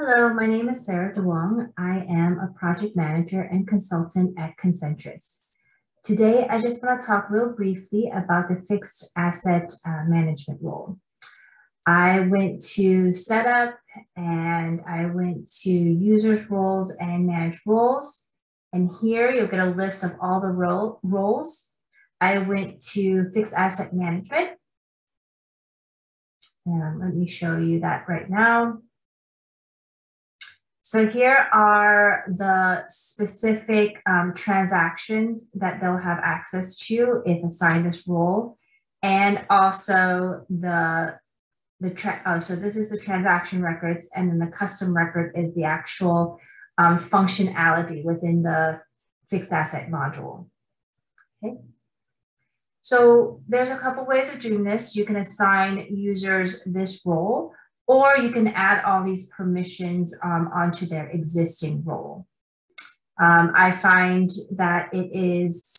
Hello, my name is Sarah DeWong. I am a project manager and consultant at Concentrus. Today, I just want to talk real briefly about the fixed asset management role. I went to setup and I went to users roles and manage roles. And here you'll get a list of all the roles. I went to fixed asset management. And let me show you that right now. So here are the specific transactions that they'll have access to if assigned this role, and also so this is the transaction records, and then the custom record is the actual functionality within the fixed asset module. Okay. So there's a couple ways of doing this. You can assign users this role, or you can add all these permissions onto their existing role. I find that it is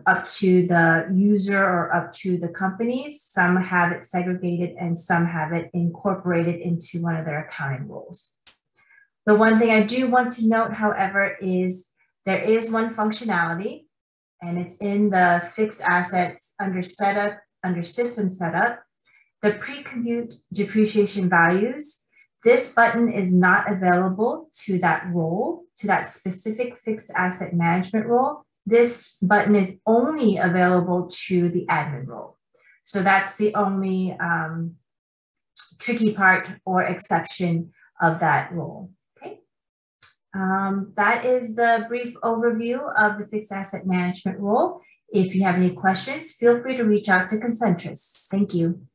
up to the user or up to the companies. Some have it segregated and some have it incorporated into one of their accounting roles. The one thing I do want to note, however, is there is one functionality, and it's in the fixed assets under setup, under system setup. The pre-compute depreciation values, this button is not available to that role, to that specific fixed asset management role. This button is only available to the admin role. So that's the only tricky part or exception of that role. Okay. That is the brief overview of the fixed asset management role. If you have any questions, feel free to reach out to Concentrus. Thank you.